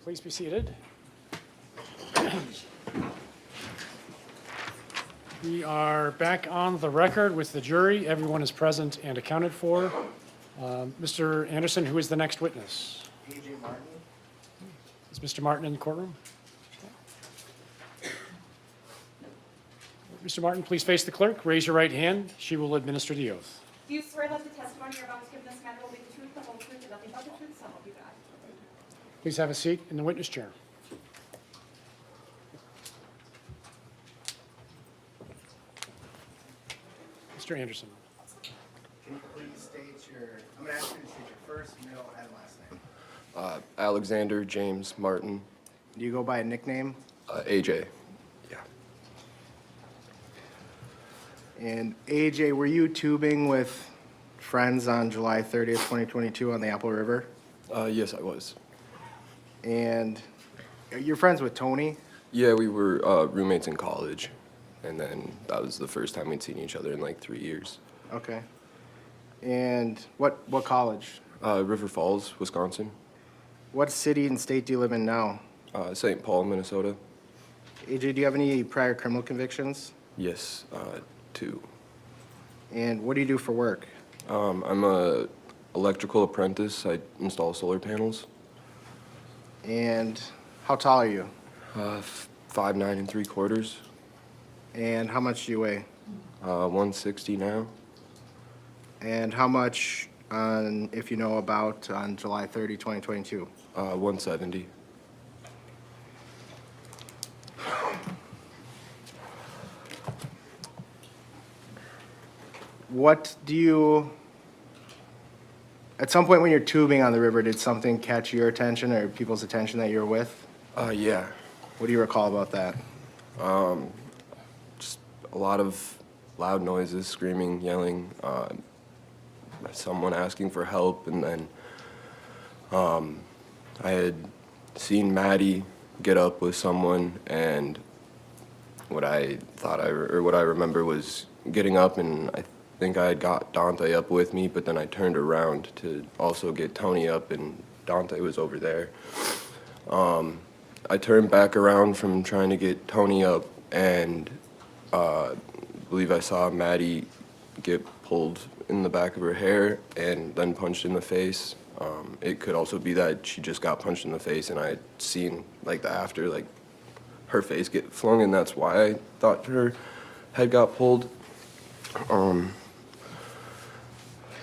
Please be seated. We are back on the record with the jury. Everyone is present and accounted for. Mr. Anderson, who is the next witness? A.J. Martin. Is Mr. Martin in the courtroom? Mr. Martin, please face the clerk. Raise your right hand. She will administer the oath. Do you swear that the testimony you're about to give in this matter will be the truth, the whole truth, and nothing but the truth, so help you God? Please have a seat in the witness chair. Mr. Anderson. Can you please state your, I'm going to ask you to state your first, middle, and last name. Alexander James Martin, Do you go by a nickname? AJ. Yeah. And AJ, were you tubing with friends on July 30th, 2022 on the Apple River? Yes, I was. And you're friends with Tony? Yeah, we were roommates in college, and then that was the first time we'd seen each other in like 3 years. Okay. And what college? River Falls, Wisconsin. What city and state do you live in now? St. Paul, Minnesota. AJ, do you have any prior criminal convictions? Yes, 2. And what do you do for work? I'm a electrical apprentice. I install solar panels. And how tall are you? 5'9" and 3/4. And how much do you weigh? 160 now. And how much, if you know about, on July 30, 2022? 170. What do you, at some point when you're tubing on the river, did something catch your attention or people's attention that you're with? Yeah. What do you recall about that? Just a lot of loud noises, screaming, yelling, someone asking for help, and then I had seen Maddie get up with someone, and what I remember was getting up, and I think I had got Dante up with me, but then I turned around to also get Tony up, and Dante was over there. I turned back around from trying to get Tony up, and I believe I saw Maddie get pulled in the back of her hair and then punched in the face. It could also be that she just got punched in the face, and I had seen like the after, like her face get flung, and that's why I thought her head got pulled.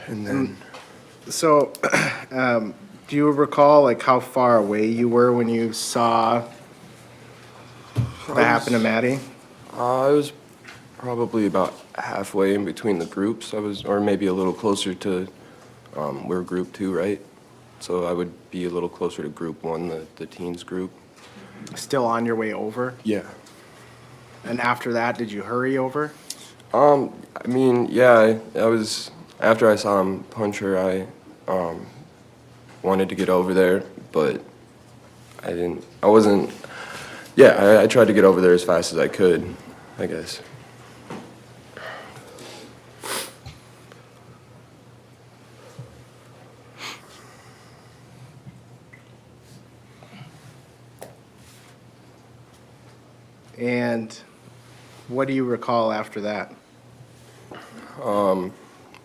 And then So, do you recall like how far away you were when you saw that happen to Maddie? I was probably about halfway in between the groups. Or maybe a little closer to, we're group 2, right? So I would be a little closer to group 1, the teens group. Still on your way over? Yeah. And after that, did you hurry over? I mean, yeah, I was, after I saw him punch her, I wanted to get over there, but I tried to get over there as fast as I could, I guess. And what do you recall after that?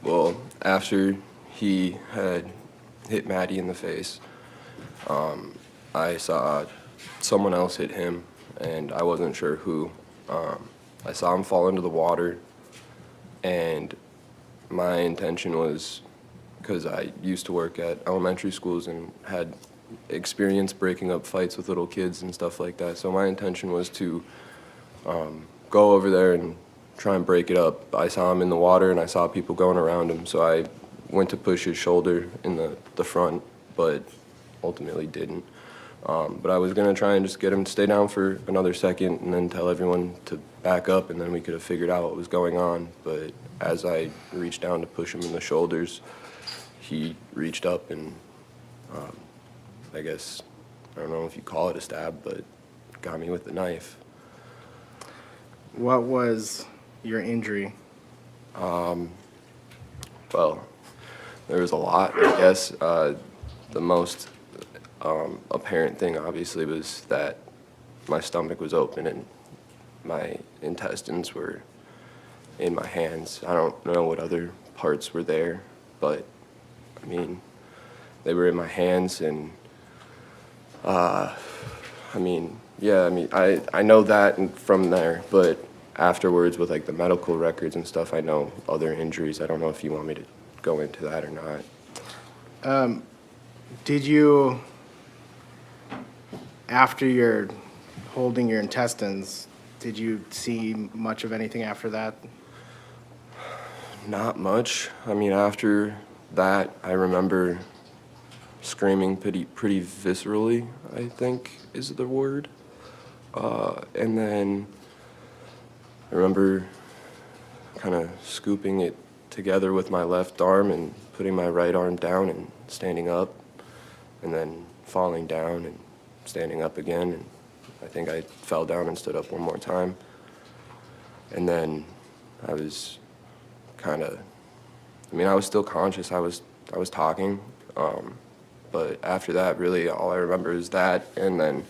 Well, after he had hit Maddie in the face, I saw someone else hit him, and I wasn't sure who. I saw him fall into the water, and my intention was, because I used to work at elementary schools and had experience breaking up fights with little kids and stuff like that, so my intention was to go over there and try and break it up. I saw him in the water, and I saw people going around him, so I went to push his shoulder in the front, but ultimately didn't. But I was going to try and just get him to stay down for another second and then tell everyone to back up, and then we could have figured out what was going on. But as I reached down to push him in the shoulders, he reached up and I guess, I don't know if you call it a stab, but got me with the knife. What was your injury? Well, there was a lot, I guess. The most apparent thing, obviously, was that my stomach was open and my intestines were in my hands. I don't know what other parts were there, but I mean, they were in my hands, and I know that and from there, but afterwards with like the medical records and stuff, I know other injuries. I don't know if you want me to go into that or not. Did you, after you're holding your intestines, did you see much of anything after that? Not much. I mean, after that, I remember screaming pretty viscerally, I think is the word. And then I remember kind of scooping it together with my left arm and putting my right arm down and standing up, and then falling down and standing up again. And I think I fell down and stood up one more time. And then I was I was still conscious. I was talking. But after that, really, all I remember is that, and then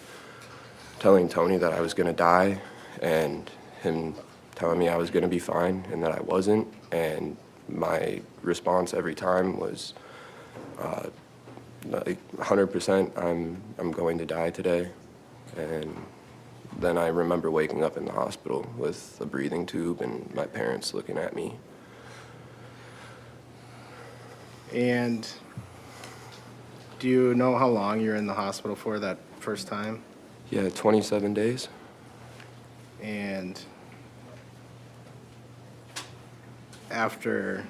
telling Tony that I was going to die, and him telling me I was going to be fine and that I wasn't. And my response every time was like 100%, I'm going to die today. And then I remember waking up in the hospital with a breathing tube and my parents looking at me. And do you know how long you're in the hospital for that first time? Yeah, 27 days. And after,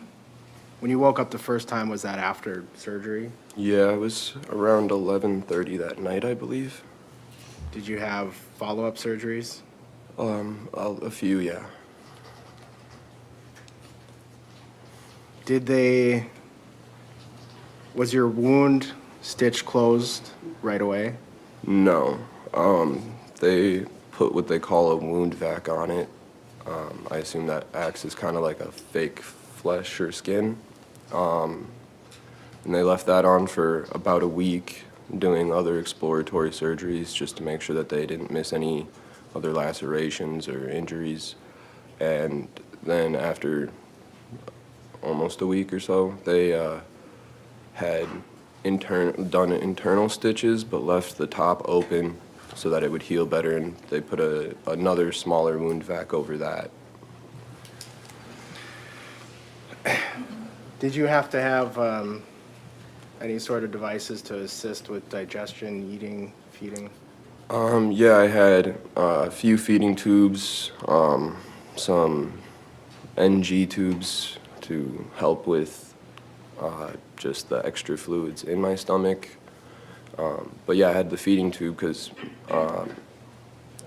when you woke up the first time, was that after surgery? Yeah, it was around 11:30 that night, I believe. Did you have follow-up surgeries? A few, yeah. Was your wound stitched closed right away? No. They put what they call a wound vac on it. I assume that acts as kind of like a fake flesh or skin. And they left that on for about a week, doing other exploratory surgeries just to make sure that they didn't miss any other lacerations or injuries. And then after almost a week or so, they had done internal stitches but left the top open so that it would heal better, and they put another smaller wound vac over that. Did you have to have any sort of devices to assist with digestion, eating, feeding? Yeah, I had a few feeding tubes, some NG tubes to help with just the extra fluids in my stomach. But yeah, I had the feeding tube because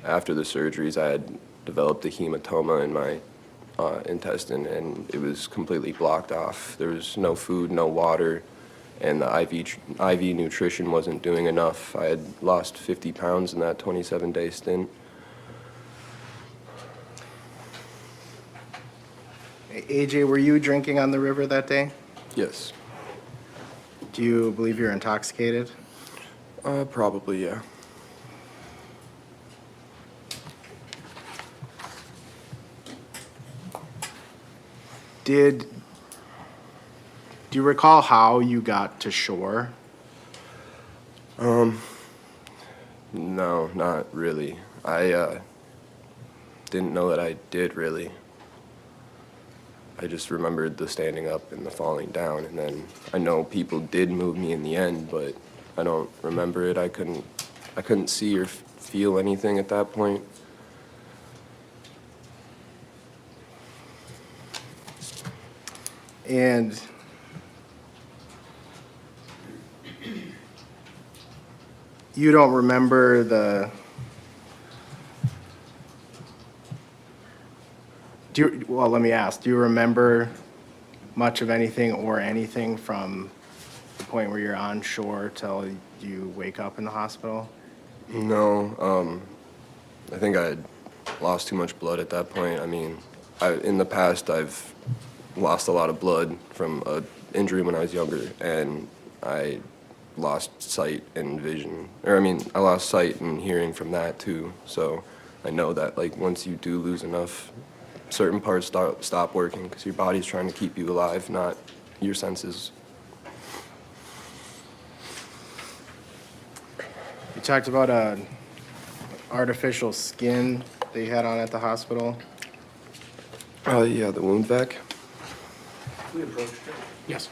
after the surgeries, I had developed a hematoma in my intestine, and it was completely blocked off. There was no food, no water, and the IV nutrition wasn't doing enough. I had lost 50 pounds in that 27-day stint. AJ, were you drinking on the river that day? Yes. Do you believe you're intoxicated? Probably, yeah. Do you recall how you got to shore? No, not really. I didn't know that I did, really. I just remembered the standing up and the falling down, and then I know people did move me in the end, but I don't remember it. I couldn't see or feel anything at that point. And you don't remember well, let me ask, do you remember much of anything or anything from the point where you're on shore till you wake up in the hospital? No, I think I had lost too much blood at that point. I mean, in the past, I've lost a lot of blood from an injury when I was younger, and I lost sight and vision, or I mean, I lost sight and hearing from that too. So I know that like once you do lose enough, certain parts stop working because your body's trying to keep you alive, not your senses. You talked about artificial skin that you had on at the hospital. Oh yeah, the wound vac. Yes.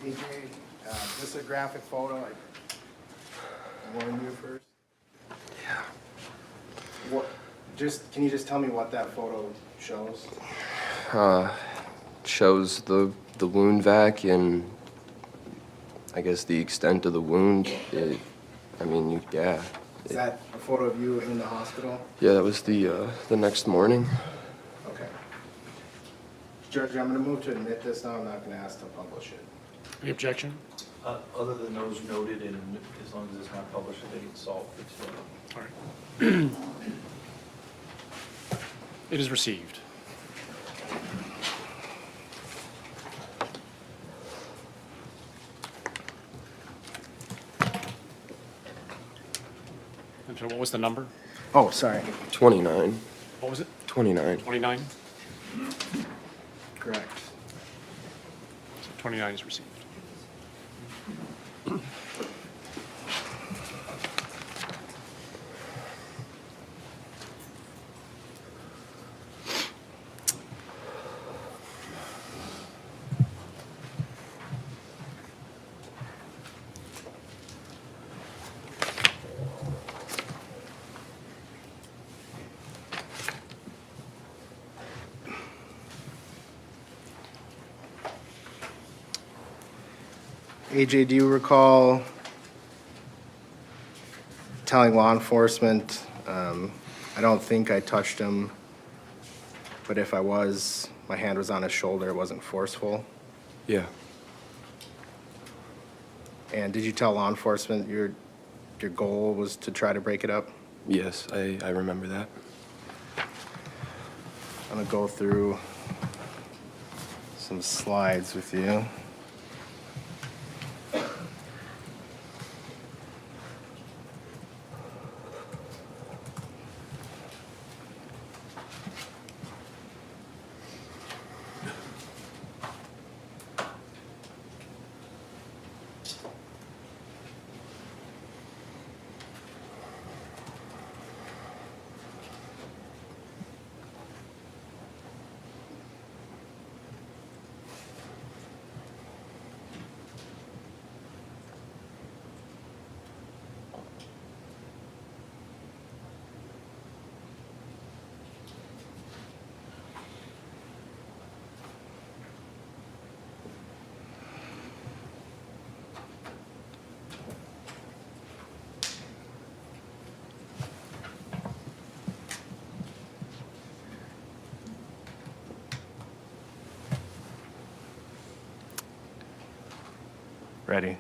DJ, this is a graphic photo. I warned you first. Yeah. Can you just tell me what that photo shows? Shows the wound vac and I guess the extent of the wound. I mean, yeah. Is that a photo of you in the hospital? Yeah, that was the next morning. Okay. Judge, I'm going to move to admit this now. I'm not going to ask to publish it. Any objection? Other than those noted, and as long as it's not published, they can solve it. All right. It is received. And so what was the number? Oh, sorry. 29. What was it? 29. 29? Correct. So 29 is received. AJ, do you recall telling law enforcement, I don't think I touched him, but if I was, my hand was on his shoulder, it wasn't forceful? Yeah. And did you tell law enforcement your goal was to try to break it up? Yes, I remember that. I'm gonna go through some slides with you. Ready.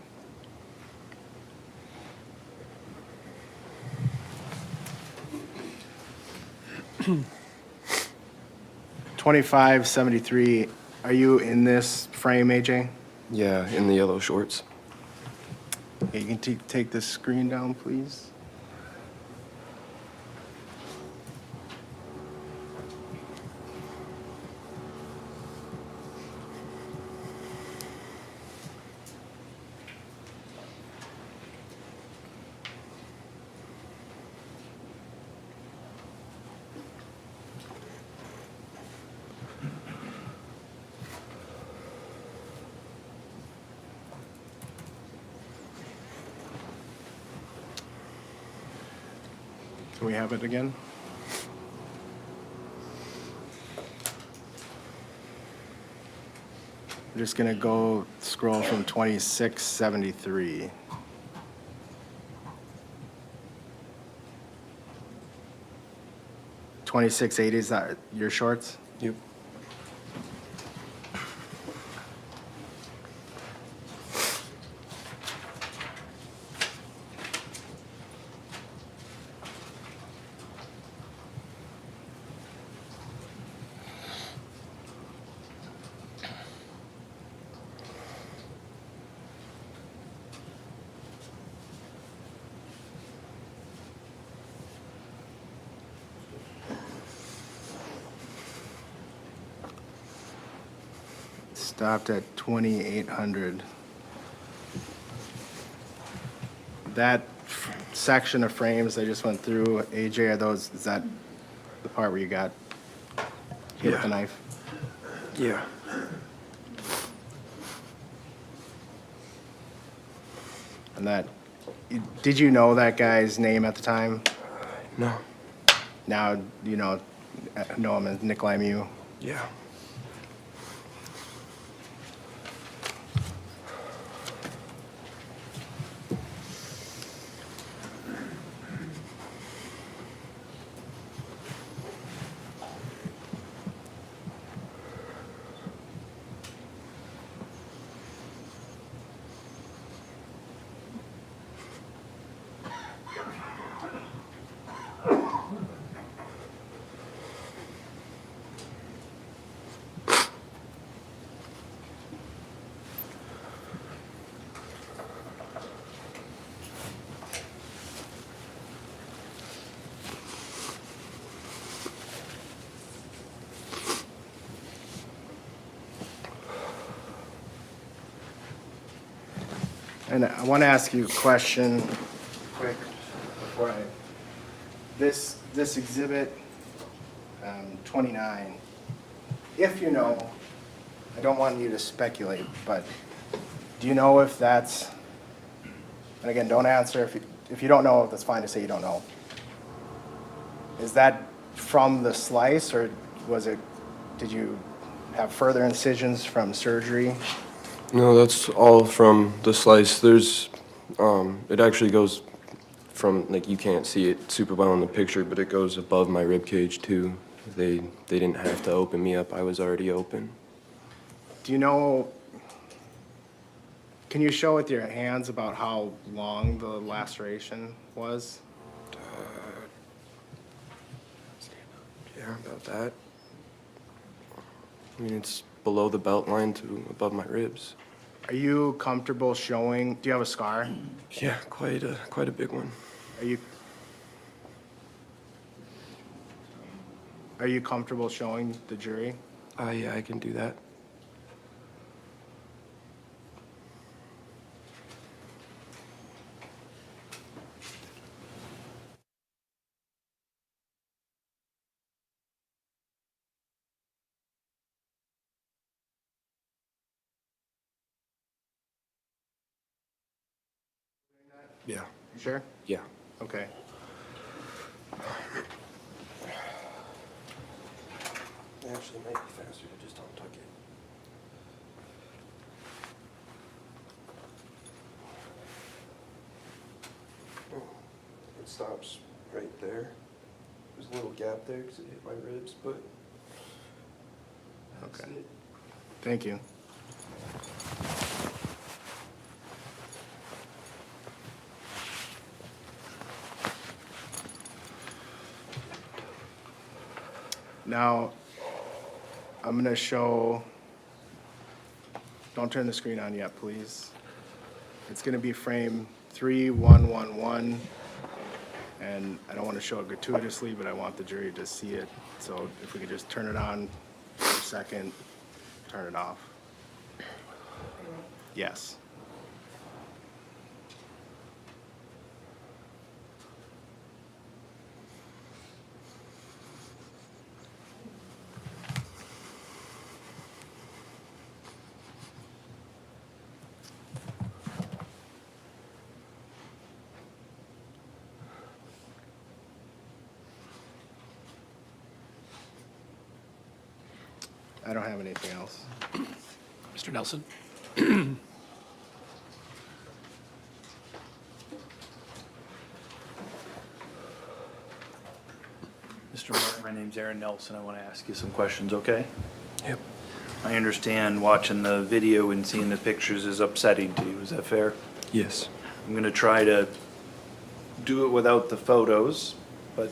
$25.73. Are you in this frame, AJ? Yeah, in the yellow shorts. Okay, you can take the screen down, please. Can we have it again? I'm just gonna go scroll from 2673. 2680, is that your shorts? Yep. Stopped at 2800. That section of frames I just went through, AJ, is that the part where you got hit with the Yeah. knife? Yeah. And did you know that guy's name at the time? No. Now you know him as Nick Lemieux. Yeah. And I want to ask you a question quick before this exhibit 29, if you know, I don't want you to speculate, but do you know if that's, and again, don't answer, if you don't know, that's fine to say you don't know. Is that from the slice, or did you have further incisions from surgery? No, that's all from the slice. There's, it actually goes from, like, you can't see it super well in the picture, but it goes above my rib cage too. They didn't have to open me up. I was already open. Do you know, can you show with your hands about how long the laceration was? Yeah, about that. I mean, it's below the belt line to above my ribs. Are you comfortable showing, do you have a scar? Yeah, quite a big one. Are you comfortable showing the jury? Yeah, I can do that. Yeah. You sure? Yeah. Okay. Actually, it might be faster to just untuck it. Oh, it stops right there. There's a little gap there because it hit my ribs, but that's Okay. it. Thank you. Now, I'm gonna show, don't turn the screen on yet, please. It's gonna be frame 3111, and I don't wanna show it gratuitously, but I want the jury to see it. So if we could just turn it on for a second, turn it off. Yes. I don't have anything else. Mr. Nelson? Mr. Martin, my name's Aaron Nelson. I want to ask you some questions, okay? Yep. I understand watching the video and seeing the pictures is upsetting to you. Is that fair? Yes. I'm going to try to do it without the photos, but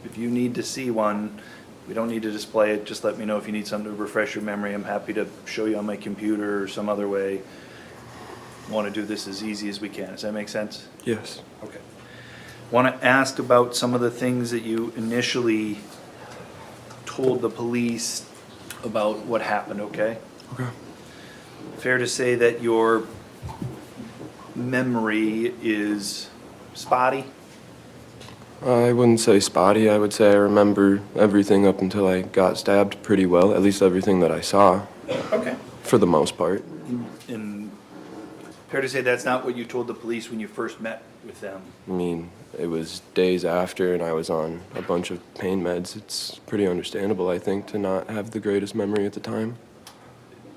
if you need to see one, we don't need to display it. Just let me know if you need something to refresh your memory. I'm happy to show you on my computer or some other way. Want to do this as easy as we can. Does that make sense? Yes. Okay. Want to ask about some of the things that you initially told the police about what happened, okay? Okay. Fair to say that your memory is spotty? I wouldn't say spotty. I would say I remember everything up until I got stabbed pretty well, at least everything that I saw, Okay. for the most part. And fair to say that's not what you told the police when you first met with them? I mean, it was days after, and I was on a bunch of pain meds. It's pretty understandable, I think, to not have the greatest memory at the time.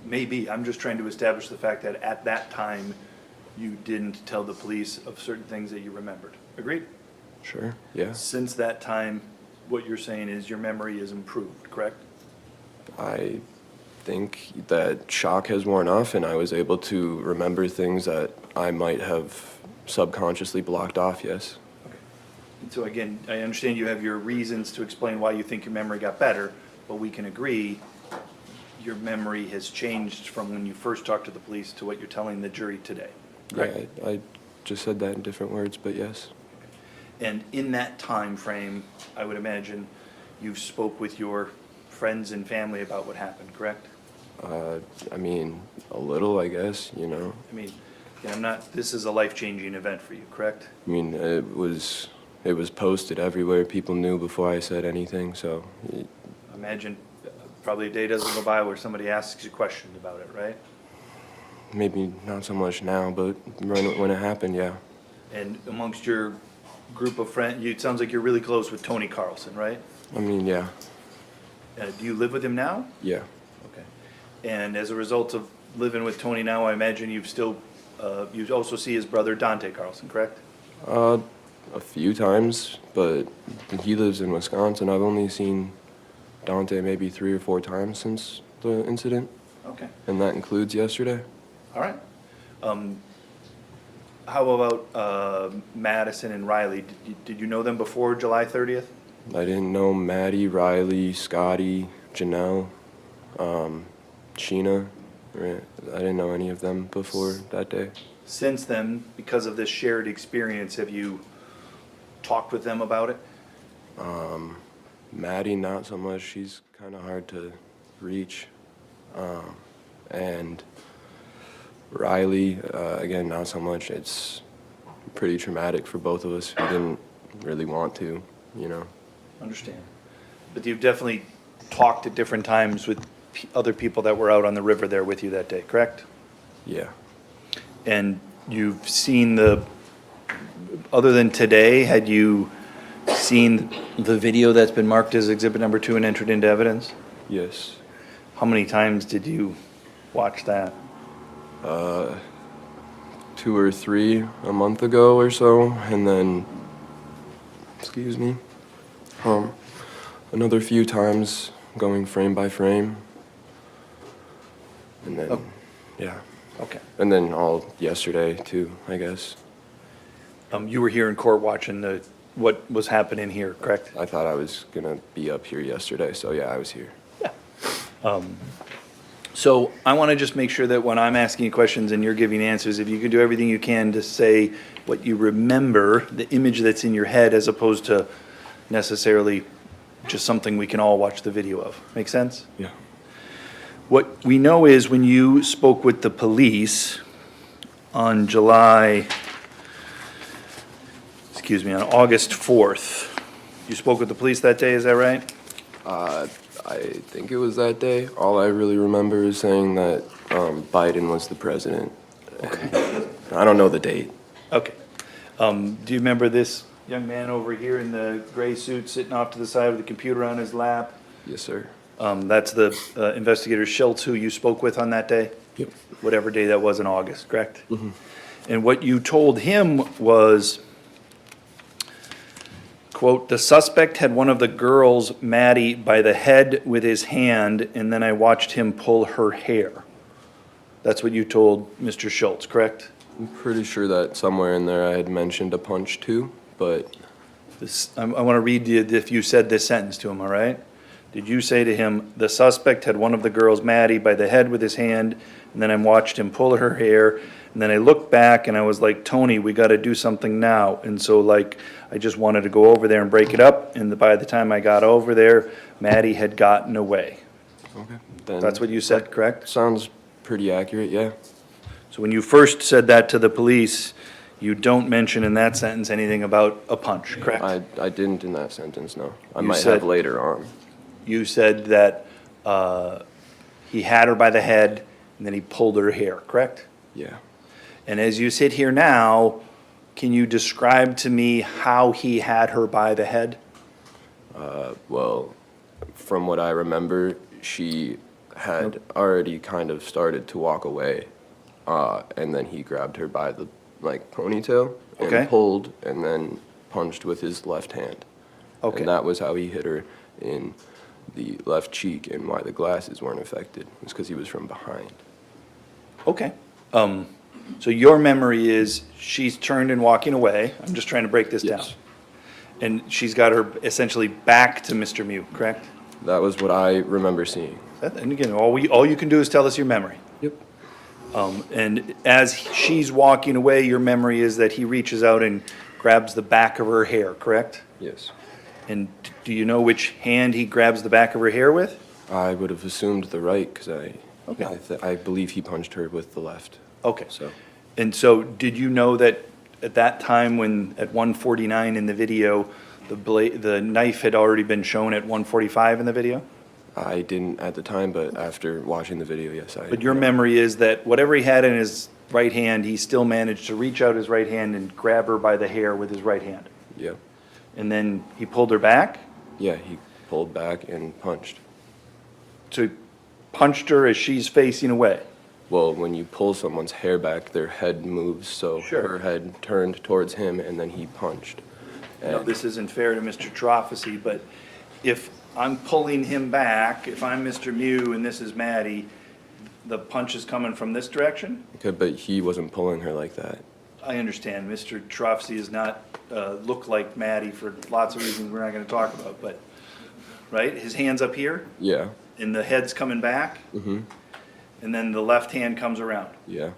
Maybe. I'm just trying to establish the fact that at that time, you didn't tell the police of certain things that you remembered. Agreed? Sure, yeah. Since that time, what you're saying is your memory is improved, correct? I think that shock has worn off, and I was able to remember things that I might have subconsciously blocked off, yes. Okay. And so again, I understand you have your reasons to explain why you think your memory got better, but we can agree your memory has changed from when you first talked to the police to what you're telling the jury today, correct? Yeah, I just said that in different words, but yes. And in that time frame, I would imagine you've spoke with your friends and family about what happened, correct? I mean, a little, I guess, you know. I mean, again, this is a life-changing event for you, correct? I mean, it was posted everywhere. People knew before I said anything, so Imagine probably a day doesn't go by where somebody asks you questions about it, right? maybe not so much now, but when it happened, yeah. And amongst your group of friends, it sounds like you're really close with Tony Carlson, right? I mean, yeah, Do you live with him now? yeah. Okay. And as a result of living with Tony now, I imagine you also see his brother Dante Carlson, correct? A few times, but he lives in Wisconsin. I've only seen Dante maybe 3 or 4 times since the incident, Okay. and that includes yesterday. All right. How about Madison and Riley? Did you know them before July 30th? I didn't know Maddie, Riley, Scotty, Janelle, Sheena. Right? I didn't know any of them before that day. Since then, because of this shared experience, have you talked with them about it? Maddie, not so much. She's kind of hard to reach. And Riley, again, not so much. It's pretty traumatic for both of us. We didn't really want to, you know. Understand. But you've definitely talked at different times with other people that were out on the river there with you that day, correct? Yeah. And you've seen other than today, had you seen the video that's been marked as exhibit number 2 and entered into evidence? Yes. How many times did you watch that? 2 or 3 a month ago or so, and then, excuse me, another few times going frame by frame, and then, Oh. yeah, Okay. and then all yesterday too, I guess. You were here in court watching the what was happening here, correct? I thought I was gonna be up here yesterday, so yeah, I was here. So I want to just make sure that when I'm asking you questions and you're giving answers, if you can do everything you can to say what you remember, the image that's in your head, as opposed to necessarily just something we can all watch the video of. Make sense? Yeah. What we know is when you spoke with the police on August 4th, you spoke with the police that day, is that right? I think it was that day. All I really remember is saying that Biden was the president. Okay. I don't know the date. Okay. Do you remember this young man over here in the gray suit sitting off to the side with the computer on his lap? Yes, sir. That's the investigator Schultz who you spoke with on that day? Yep. Whatever day that was in August, correct? Mm-hmm. And what you told him was, quote, "The suspect had one of the girls, Maddie, by the head with his hand, and then I watched him pull her hair." That's what you told Mr. Schultz, correct? I'm pretty sure that somewhere in there I had mentioned a punch too, but I want to read you if you said this sentence to him, all right? Did you say to him, "The suspect had one of the girls, Maddie, by the head with his hand, and then I watched him pull her hair, and then I looked back and I was like, Tony, we got to do something now." And so like, I just wanted to go over there and break it up, and by the time I got over there, Maddie had gotten away. okay. Then That's what you said, correct? sounds pretty accurate, yeah. So when you first said that to the police, you don't mention in that sentence anything about a punch, correct? I didn't in that sentence, no. I You might said- have later on. You said that he had her by the head, and then he pulled her hair, correct? Yeah. And as you sit here now, can you describe to me how he had her by the head? Well, from what I remember, she had already kind of started to walk away, and then he grabbed her by the ponytail and Okay. pulled, and then punched with his left hand. Okay. And that was how he hit her in the left cheek, and why the glasses weren't affected was because he was from behind. Okay. So your memory is she's turned and walking away. I'm just trying to break this down. Yes. And she's got her essentially back to Mr. Mew, correct? That was what I remember seeing. And again, all you can do is tell us your memory. Yep. And as she's walking away, your memory is that he reaches out and grabs the back of her hair, correct? Yes. And do you know which hand he grabs the back of her hair with? I would have assumed the right, because Okay. I believe he punched her with the left. Okay. So, And so did you know that at that time when, at 1:49 in the video, the knife had already been shown at 1:45 in the video? I didn't at the time, but after watching the video, yes, I. But your memory is that whatever he had in his right hand, he still managed to reach out his right hand and grab her by the hair with his right hand. Yeah. And then he pulled her back? Yeah, he pulled back and punched. So he punched her as she's facing away? Well, when you pull someone's hair back, their head moves, so Sure. her head turned towards him, and then he punched. No, And this isn't fair to Mr. Trofficy, but if I'm pulling him back, if I'm Mr. Mew and this is Maddie, the punch is coming from this direction? okay, but he wasn't pulling her like that. I understand, Mr. Trofficy does not look like Maddie for lots of reasons we're not gonna talk about, but, right? His hand's up here, Yeah. and the head's coming back, and then the left hand comes around. Yeah.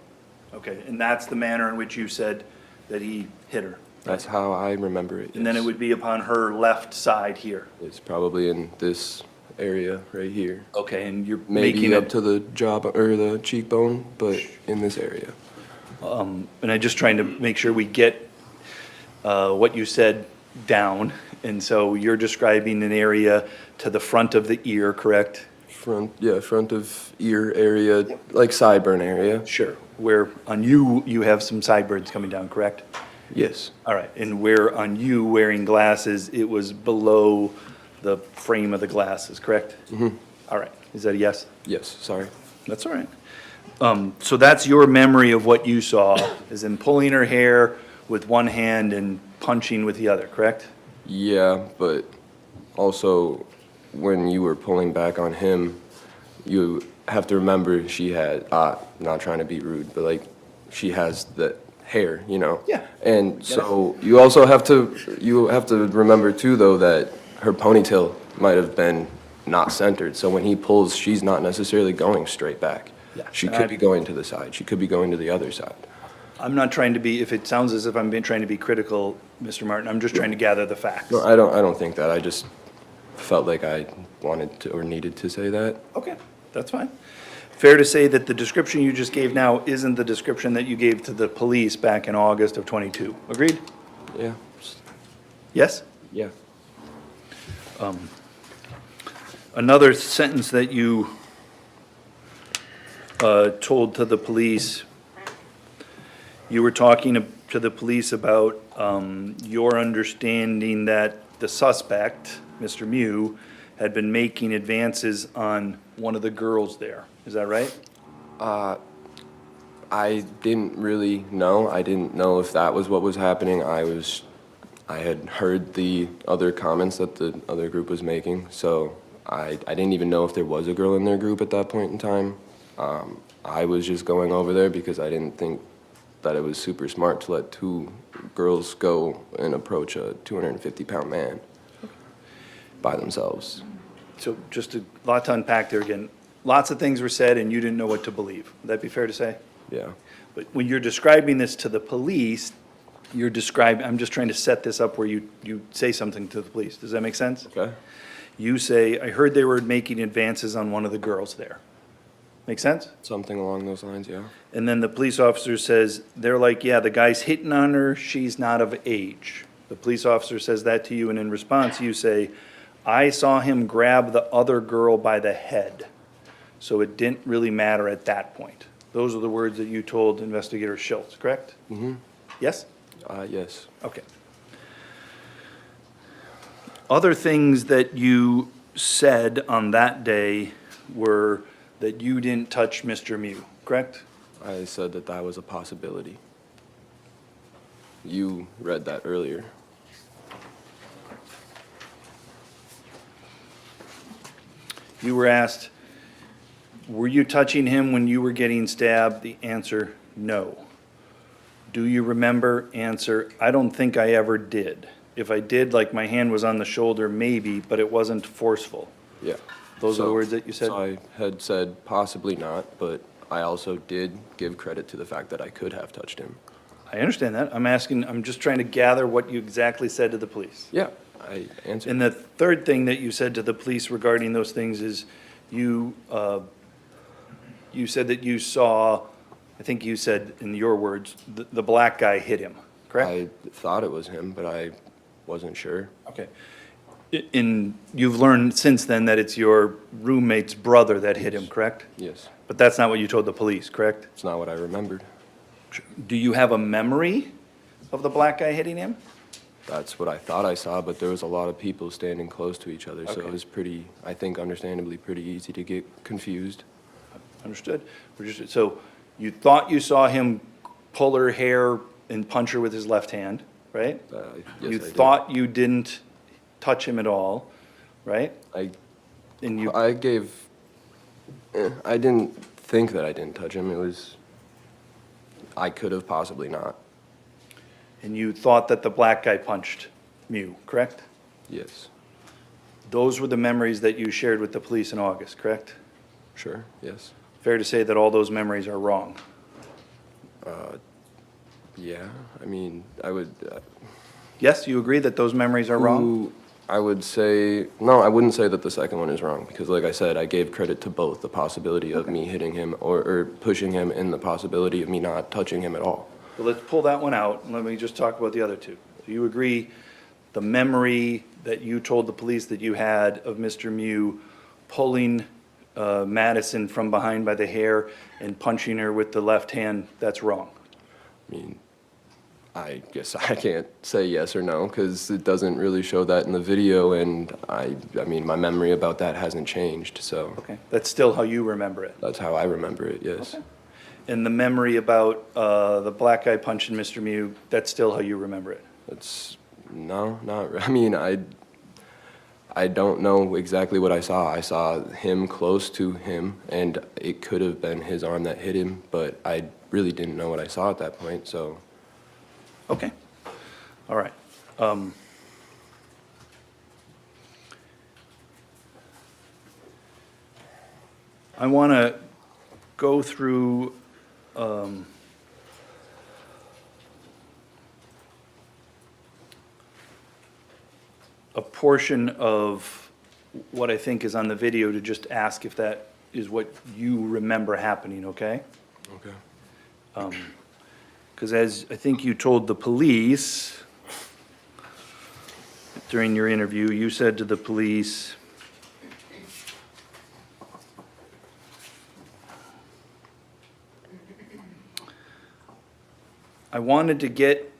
Okay, and that's the manner in which you said that he hit her. That's how I remember it. And then it yes. would be upon her left side here. It's probably in this area right here. Okay, and you're making Maybe up it, to the jaw or the cheekbone, but in this area. and I'm just trying to make sure we get what you said down. And so you're describing an area to the front of the ear, correct? Front of ear area, like sideburn area. Sure. Where on you, you have some sideburns coming down, correct? Yes. All right, and where on you wearing glasses, it was below the frame of the glasses, correct? All right, is that a yes? Yes, sorry. That's all right. So that's your memory of what you saw, is in pulling her hair with one hand and punching with the other, correct? Yeah, but also when you were pulling back on him, you have to remember she had, not trying to be rude, but she has the hair, you know? Yeah. And so you also have to remember too, though, that her ponytail might have been not centered. So when he pulls, she's not necessarily going straight back. Yeah. She And could be going to the side. She could be going to the other side. I'm not trying to be, if it sounds as if I'm trying to be critical, Mr. Martin, I'm just trying to gather the facts. No, I don't think that. I just felt like I wanted to or needed to say that. Okay, that's fine. Fair to say that the description you just gave now isn't the description that you gave to the police back in August of '22. Agreed? Yeah. Yes? Yeah. Another sentence that you told to the police, you were talking to the police about your understanding that the suspect, Mr. Mew, had been making advances on one of the girls there. Is that right? I didn't really know. I didn't know if that was what was happening. I had heard the other comments that the other group was making, so I didn't even know if there was a girl in their group at that point in time. I was just going over there because I didn't think that it was super smart to let two girls go and approach a 250-pound man by themselves. So just a lot to unpack there again. Lots of things were said and you didn't know what to believe. Would that be fair to say? Yeah. But when you're describing this to the police, I'm just trying to set this up where you say something to the police. Does that make sense? Okay. You say, I heard they were making advances on one of the girls there. Make sense? Something along those lines, yeah. And then the police officer says, they're like, yeah, the guy's hitting on her, she's not of age. The police officer says that to you, and in response, you say, I saw him grab the other girl by the head, so it didn't really matter at that point. Those are the words that you told Investigator Schultz, correct? Mm-hmm. Yes? Yes. Okay. Other things that you said on that day were that you didn't touch Mr. Mew, correct? I said that that was a possibility. You read that earlier. You were asked, were you touching him when you were getting stabbed? The answer, no. Do you remember? Answer, I don't think I ever did. If I did, like my hand was on the shoulder, maybe, but it wasn't forceful. Yeah. Those are the words that you said? So I had said possibly not, but I also did give credit to the fact that I could have touched him. I understand that. I'm just trying to gather what you exactly said to the police. Yeah, I answered. And the third thing that you said to the police regarding those things is you said that you saw, I think you said in your words, the black guy hit him, correct? I thought it was him, but I wasn't sure. Okay. You've learned since then that it's your roommate's brother that hit him, correct? Yes. But that's not what you told the police, correct? It's not what I remembered. Do you have a memory of the black guy hitting him? That's what I thought I saw, but there was a lot of people standing close to each other, so Okay. it was pretty, I think understandably, pretty easy to get confused. Understood. So you thought you saw him pull her hair and punch her with his left hand, right? Yes, You I did. thought you didn't touch him at all, right? I And you, I didn't think that I didn't touch him. It was, I could have possibly not. and you thought that the black guy punched Mew, correct? Yes. Those were the memories that you shared with the police in August, correct? Sure, yes. Fair to say that all those memories are wrong. Yeah, I mean, I would, Yes, you agree that those memories are wrong? Ooh, I would say, no, I wouldn't say that the second one is wrong, because like I said, I gave credit to both, the possibility of me hitting him or pushing him and the possibility of me not touching him at all. Well, let's pull that one out, and let me just talk about the other two. Do you agree the memory that you told the police that you had of Mr. Mew pulling Madison from behind by the hair and punching her with the left hand, that's wrong? I mean, I guess I can't say yes or no, because it doesn't really show that in the video, and I mean, my memory about that hasn't changed, so Okay, that's still how you remember it? that's how I remember it, yes. And the memory about the black guy punching Mr. Mew, that's still how you remember it? It's, no, I mean, I don't know exactly what I saw. I saw him close to him, and it could have been his arm that hit him, but I really didn't know what I saw at that point, so Okay, all right. I want to go through a portion of what I think is on the video to just ask if that is what you remember happening, okay? Okay. Because as I think you told the police during your interview, you said to the police, I wanted to get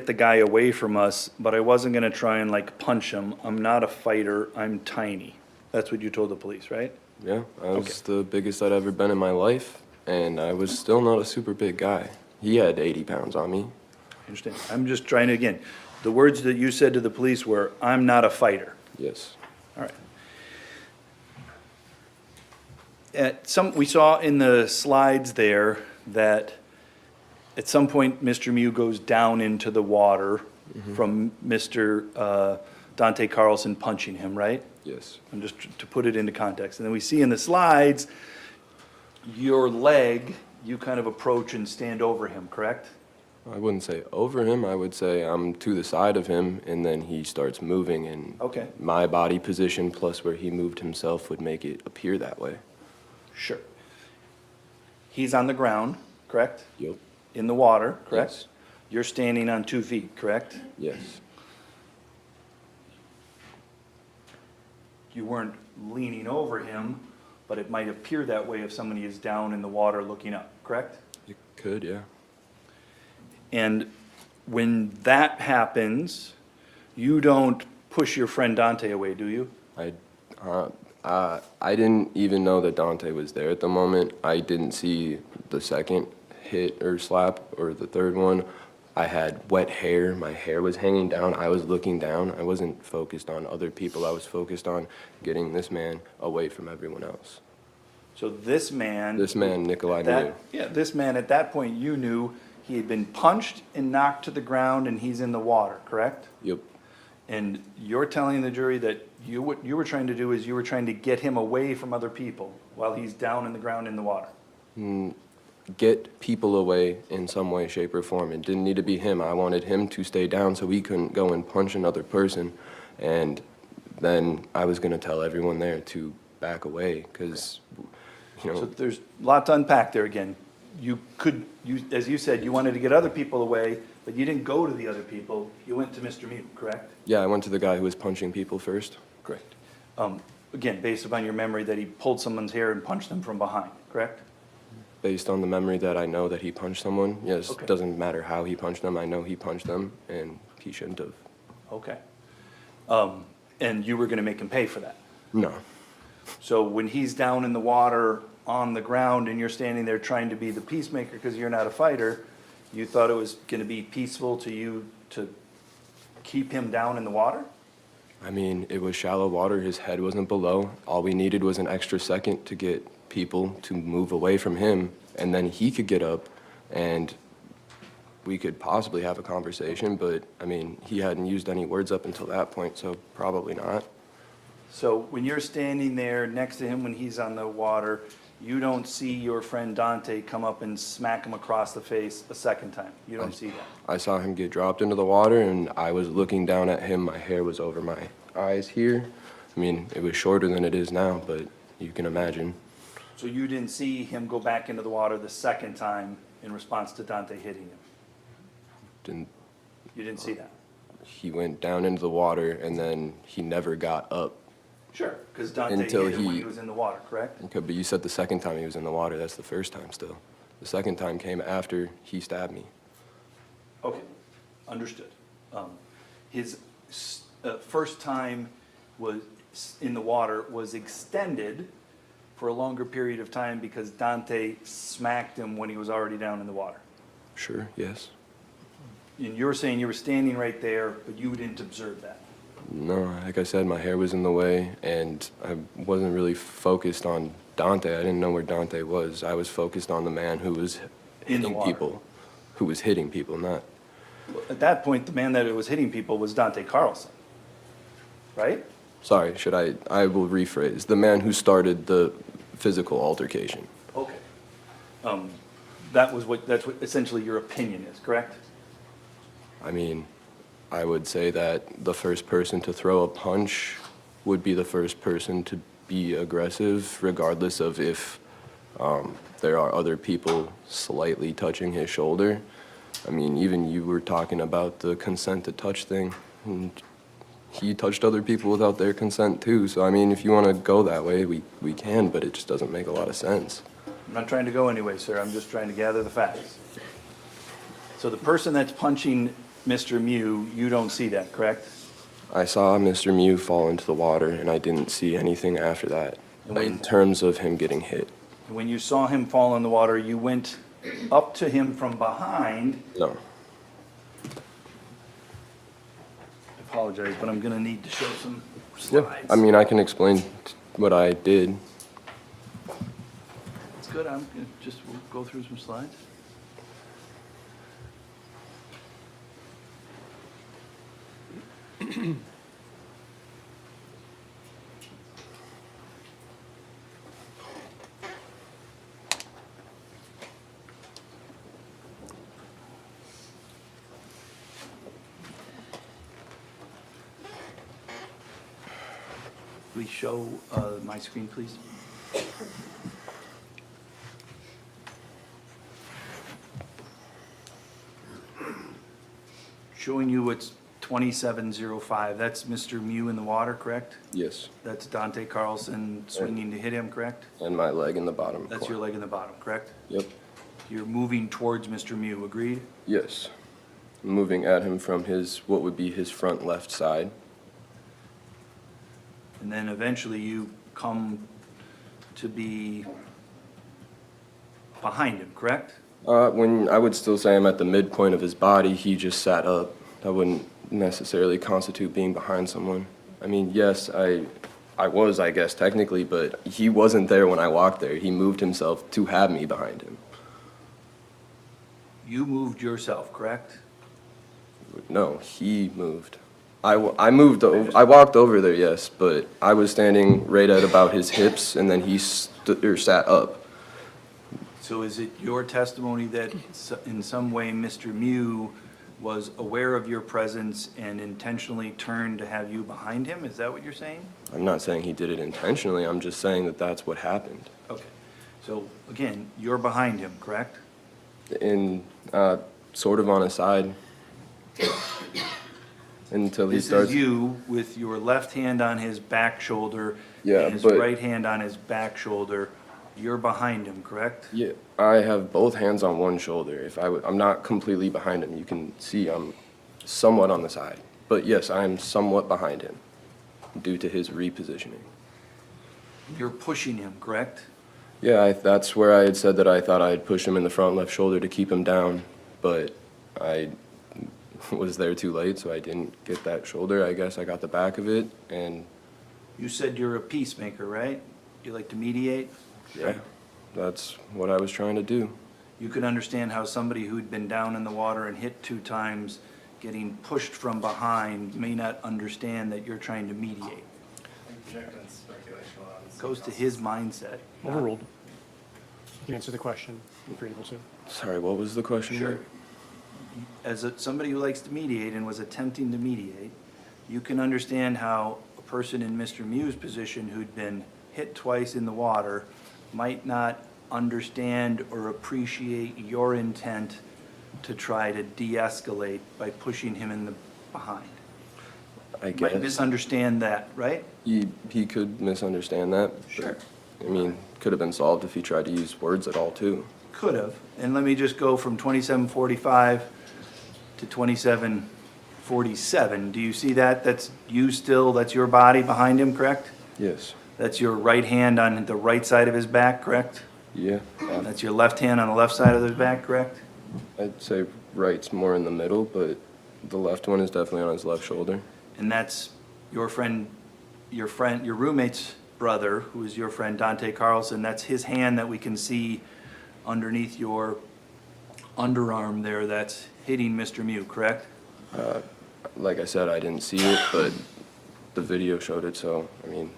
the guy away from us, but I wasn't gonna try and like punch him. I'm not a fighter, I'm tiny. That's what you told the police, right? Yeah, I was the biggest I'd ever been in my life, and I was still not a super big guy. He had 80 pounds on me. I understand. I'm just trying to, again, the words that you said to the police were, I'm not a fighter. Yes. All right. We saw in the slides there that at some point, Mr. Mew goes down into the water from Mr. Dante Carlson punching him, right? Yes. And just to put it into context. And then we see in the slides, your leg, you kind of approach and stand over him, correct? I wouldn't say over him. I would say I'm to the side of him, and then he starts moving, and Okay. my body position plus where he moved himself would make it appear that way. Sure. He's on the ground, correct? Yep. In the water, correct? Yes. You're standing on 2 feet, correct? Yes. You weren't leaning over him, but it might appear that way if somebody is down in the water looking up, correct? You could, yeah. And when that happens, you don't push your friend Dante away, do you? I didn't even know that Dante was there at the moment. I didn't see the second hit or slap or the third one. I had wet hair. My hair was hanging down. I was looking down. I wasn't focused on other people. I was focused on getting this man away from everyone else. So this man. Nikolai that, Mew. Yeah, this man, at that point, you knew he had been punched and knocked to the ground and he's in the water, correct? Yep. And you're telling the jury that what you were trying to do is you were trying to get him away from other people while he's down in the ground in the water. Get people away in some way, shape, or form. It didn't need to be him. I wanted him to stay down so he couldn't go and punch another person. And then I was going to tell everyone there to back away because, you know. So there's a lot to unpack there again. As you said, you wanted to get other people away, but you didn't go to the other people. You went to Mr. Mew, correct? Yeah, I went to the guy who was punching people first. Correct. Again, based upon your memory that he pulled someone's hair and punched them from behind, correct? Based on the memory that I know that he punched someone, yes, Okay. it doesn't matter how he punched them. I know he punched them, and he shouldn't have. Okay. And you were gonna make him pay for that. No. So when he's down in the water on the ground and you're standing there trying to be the peacemaker because you're not a fighter, you thought it was gonna be peaceful to you to keep him down in the water? I mean, it was shallow water. His head wasn't below. All we needed was an extra second to get people to move away from him, and then he could get up and we could possibly have a conversation, but I mean, he hadn't used any words up until that point, so probably not. So when you're standing there next to him when he's on the water, you don't see your friend Dante come up and smack him across the face a second time? You don't see that? I saw him get dropped into the water, and I was looking down at him. My hair was over my eyes here. I mean, it was shorter than it is now, but you can imagine. So you didn't see him go back into the water the second time in response to Dante hitting him? Didn't, You didn't see that? he went down into the water, and then he never got up. Sure, because Dante Until hit him when he- he was in the water, correct? Okay, but you said the second time he was in the water. That's the first time still. The second time came after he stabbed me. Okay, understood. His first time was in the water was extended for a longer period of time because Dante smacked him when he was already down in the water. Sure, yes. And you were saying you were standing right there, but you didn't observe that. No, like I said, my hair was in the way, and I wasn't really focused on Dante. I didn't know where Dante was. I was focused on the man who was In the hitting water. people, who was hitting people, not At that point, the man that was hitting people was Dante Carlson, right? Sorry, I will rephrase. The man who started the physical altercation. Okay. That's what essentially your opinion is, correct? I mean, I would say that the first person to throw a punch would be the first person to be aggressive, regardless of if there are other people slightly touching his shoulder. I mean, even you were talking about the consent to touch thing, and he touched other people without their consent too. So I mean, if you want to go that way, we can, but it just doesn't make a lot of sense. I'm not trying to go anyway, sir. I'm just trying to gather the facts. So the person that's punching Mr. Mew, you don't see that, correct? I saw Mr. Mew fall into the water, and I didn't see anything after that And when- in terms of him getting hit. When you saw him fall in the water, you went up to him from behind. No. I apologize, but I'm gonna need to show some Yeah, slides. I mean, I can explain what I did. It's good, we'll go through some slides. Please show my screen, please. Showing you what's 2705. That's Mr. Mew in the water, correct? Yes, That's Dante Carlson swinging to hit him, correct? and my leg in the bottom That's your corner. leg in the bottom, correct? Yep. You're moving towards Mr. Mew, agreed? Yes. Moving at him from what would be his front left side. And then eventually you come to be behind him, correct? When I would still say I'm at the midpoint of his body, he just sat up. That wouldn't necessarily constitute being behind someone. I mean, yes, I was, I guess, technically, but he wasn't there when I walked there. He moved himself to have me behind him. You moved yourself, correct? No, he moved. I moved over, I walked over there, yes, but I was standing right at about his hips, and then he sat up. So is it your testimony that in some way Mr. Mew was aware of your presence and intentionally turned to have you behind him? Is that what you're saying? I'm not saying he did it intentionally, I'm just saying that that's what happened. Okay. So again, you're behind him, correct? Sort of on his side. Until he This starts. is you with your left hand on his back shoulder Yeah, and his but- right hand on his back shoulder. You're behind him, correct? Yeah, I have both hands on one shoulder. I'm not completely behind him. You can see I'm somewhat on the side. But yes, I am somewhat behind him due to his repositioning. You're pushing him, correct? Yeah, that's where I had said that I thought I'd push him in the front left shoulder to keep him down, but I was there too late, so I didn't get that shoulder. I guess I got the back of it, and You said you're a peacemaker, right? You like to mediate? yeah, that's what I was trying to do. You can understand how somebody who'd been down in the water and hit 2 times, getting pushed from behind, may not understand that you're trying to mediate. Goes to his mindset. Overruled. You can answer the question if you're able to. Sorry, what was the question? Sure. As somebody who likes to mediate and was attempting to mediate, you can understand how a person in Mr. Mew's position who'd been hit twice in the water might not understand or appreciate your intent to try to de-escalate by pushing him in the behind. I Might guess. misunderstand that, right? He could misunderstand that. Sure. I mean, could have been solved if he tried to use words at all, too. Could have. And let me just go from 2745 to 2747. Do you see that? That's you still, that's your body behind him, correct? Yes. That's your right hand on the right side of his back, correct? Yeah. That's your left hand on the left side of his back, correct? I'd say right's more in the middle, but the left one is definitely on his left shoulder. And that's your roommate's brother, who is your friend Dante Carlson. That's his hand that we can see underneath your underarm there that's hitting Mr. Mew, correct? Like I said, I didn't see it, but the video showed it, so, I mean,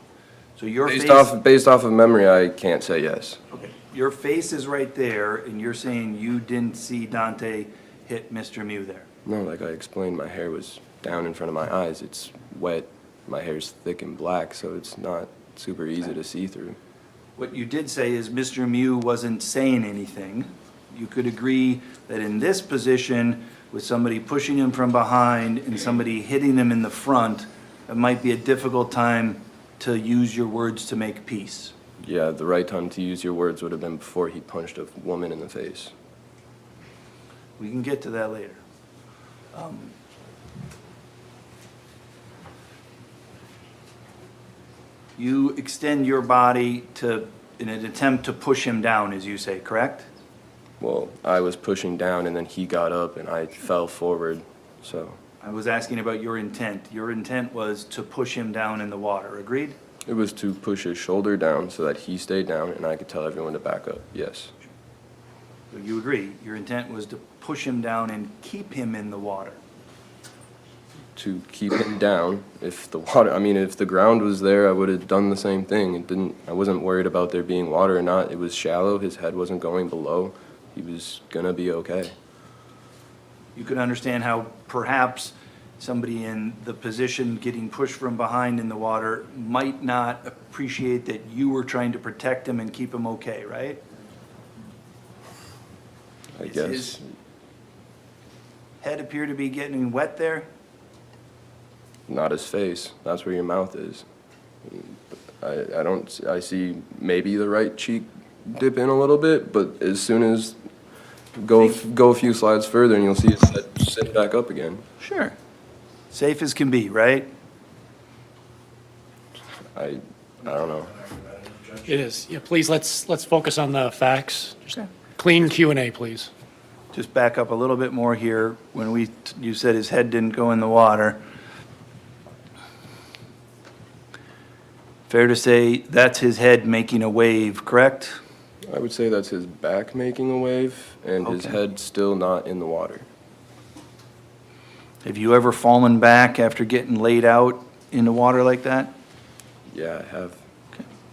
So your face. based off of memory, I can't say yes. Okay. Your face is right there, and you're saying you didn't see Dante hit Mr. Mew there? No, like I explained, my hair was down in front of my eyes. It's wet, my hair's thick and black, so it's not super easy to see through. What you did say is Mr. Mew wasn't saying anything. You could agree that in this position, with somebody pushing him from behind and somebody hitting him in the front, it might be a difficult time to use your words to make peace. Yeah, the right time to use your words would have been before he punched a woman in the face. We can get to that later. You extend your body in an attempt to push him down, as you say, correct? Well, I was pushing down and then he got up and I fell forward, so. I was asking about your intent. Your intent was to push him down in the water, agreed? It was to push his shoulder down so that he stayed down and I could tell everyone to back up, yes. So you agree, your intent was to push him down and keep him in the water. To keep him down, if the ground was there, I would have done the same thing. I wasn't worried about there being water or not. It was shallow, his head wasn't going below. He was gonna be okay. You could understand how perhaps somebody in the position getting pushed from behind in the water might not appreciate that you were trying to protect him and keep him okay, right? I Does guess. his head appear to be getting wet there? Not his face. That's where your mouth is. I see maybe the right cheek dip in a little bit, but as soon as go a few slides further and you'll see his head sit back up again. Sure. Safe as can be, right? I don't know. It is. Yeah, please, let's focus on the facts. Just Okay. clean Q&A, please. Just back up a little bit more here. When you said his head didn't go in the water. Fair to say that's his head making a wave, correct? I would say that's his back making a wave and his Okay. head still not in the water. Have you ever fallen back after getting laid out in the water like that? Yeah, I have.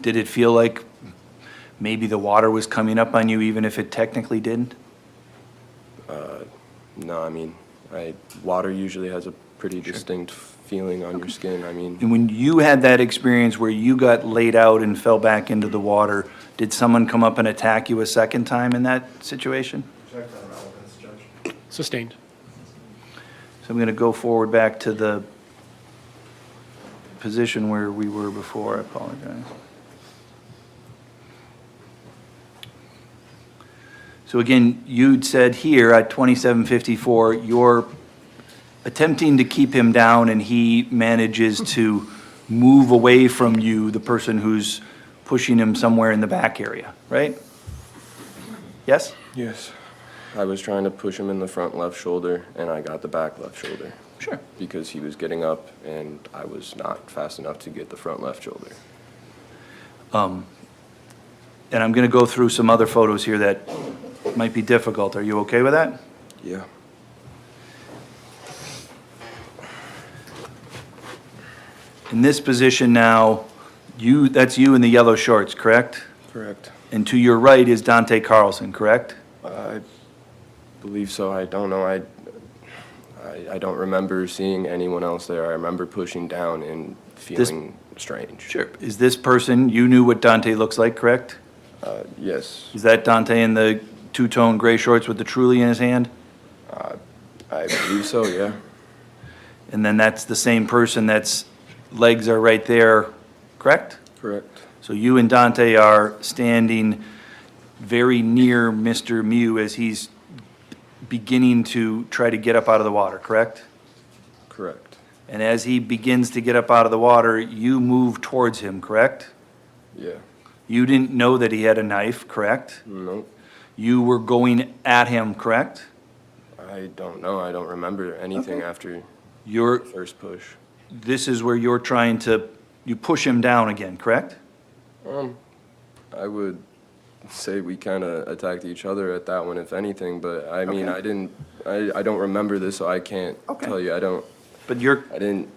Did it feel like maybe the water was coming up on you even if it technically didn't? No, I mean, water usually has a pretty distinct feeling on your skin. I mean, And when you had that experience where you got laid out and fell back into the water, did someone come up and attack you a second time in that situation? Check on relevance, Judge. Sustained. So I'm going to go forward back to the position where we were before. I apologize. So again, you'd said here at 2754, you're attempting to keep him down and he manages to move away from you, the person who's pushing him somewhere in the back area, right? Yes? yes. I was trying to push him in the front left shoulder and I got the back left shoulder Sure. because he was getting up and I was not fast enough to get the front left shoulder. And I'm going to go through some other photos here that might be difficult. Are you okay with that? Yeah. In this position now, that's you in the yellow shorts, correct? Correct. And to your right is Dante Carlson, correct? I believe so. I don't know. I don't remember seeing anyone else there. I remember pushing down and feeling strange. Sure. Is this person, you knew what Dante looks like, correct? Yes. Is that Dante in the two-tone gray shorts with the Truly in his hand? I believe so, yeah. And then that's the same person that's legs are right there, correct? Correct. So you and Dante are standing very near Mr. Mew as he's beginning to try to get up out of the water, correct? Correct. And as he begins to get up out of the water, you move towards him, correct? Yeah. You didn't know that he had a knife, correct? Nope. You were going at him, correct? I don't know. I don't remember anything Okay. after You're, the first push. this is where you're trying to, you push him down again, correct? I would say we kind of attacked each other at that one, if anything, but I mean, Okay. I don't remember this, so I can't Okay. tell you. But you're, I didn't,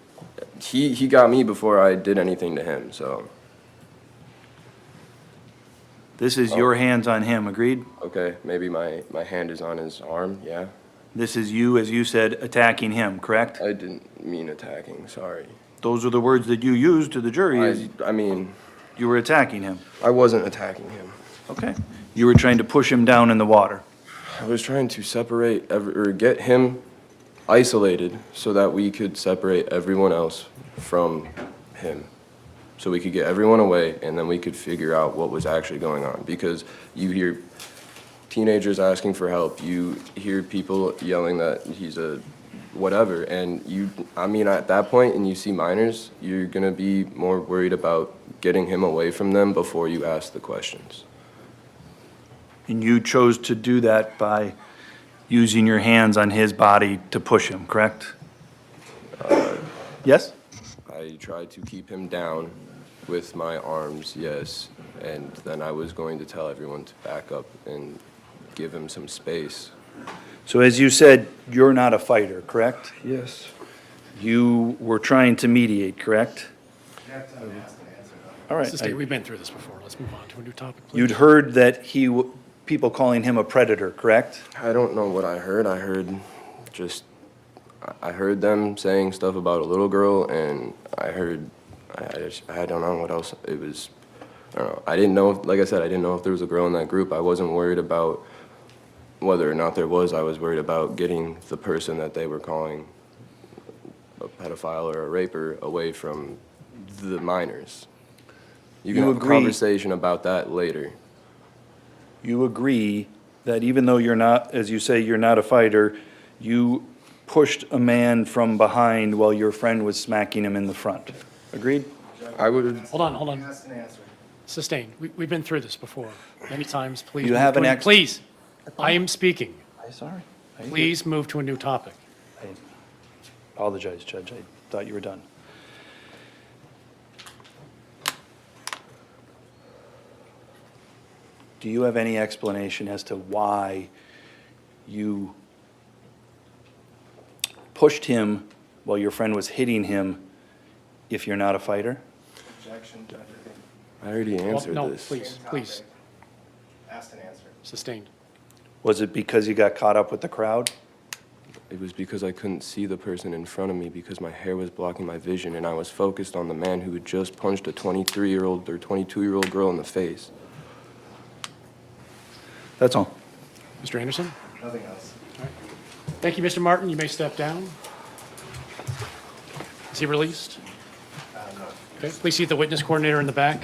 he got me before I did anything to him, so, this is your hands on him, agreed? okay, maybe my hand is on his arm, yeah? This is you, as you said, attacking him, correct? I didn't mean attacking, sorry. Those are the words that you used to the jury, is I mean, you were attacking him. I wasn't attacking him. Okay. You were trying to push him down in the water. I was trying to separate, or get him isolated so that we could separate everyone else from him. So we could get everyone away, and then we could figure out what was actually going on. Because you hear teenagers asking for help, you hear people yelling that he's a whatever, and I mean, at that point, and you see minors, you're gonna be more worried about getting him away from them before you ask the questions. And you chose to do that by using your hands on his body to push him, correct? Yes? I tried to keep him down with my arms, yes, and then I was going to tell everyone to back up and give him some space. So as you said, you're not a fighter, correct? Yes. You were trying to mediate, correct? You have to ask and answer though. All right. Sustain, we've been through this before. Let's move on to a new topic, please. You'd heard that people calling him a predator, correct? I don't know what I heard. I heard them saying stuff about a little girl, and I don't know what else it was. I don't know. I didn't know, like I said, I didn't know if there was a girl in that group. I wasn't worried about whether or not there was. I was worried about getting the person that they were calling a pedophile or a raper away from the minors. You can You have a agree- conversation about that later. You agree that even though you're not, as you say, you're not a fighter, you pushed a man from behind while your friend was smacking him in the front. Agreed? I would. Hold on. Ask and answer. Sustain, we've been through this before, many times. Please. You move have to an a- ex- Please, I am speaking. I'm sorry. Please move to a new topic. I apologize, Judge. I thought you were done. Do you have any explanation as to why you pushed him while your friend was hitting him if you're not a fighter? Objection, Judge. I already answered No, this. please, Same please, topic. Asked and answered. sustained. Was it because you got caught up with the crowd? It was because I couldn't see the person in front of me because my hair was blocking my vision, and I was focused on the man who had just punched a 23-year-old or 22-year-old girl in the face. That's all. Mr. Anderson? Nothing else. Thank you, Mr. Martin. You may step down. Is he released? No. Okay, please see the witness coordinator in the back.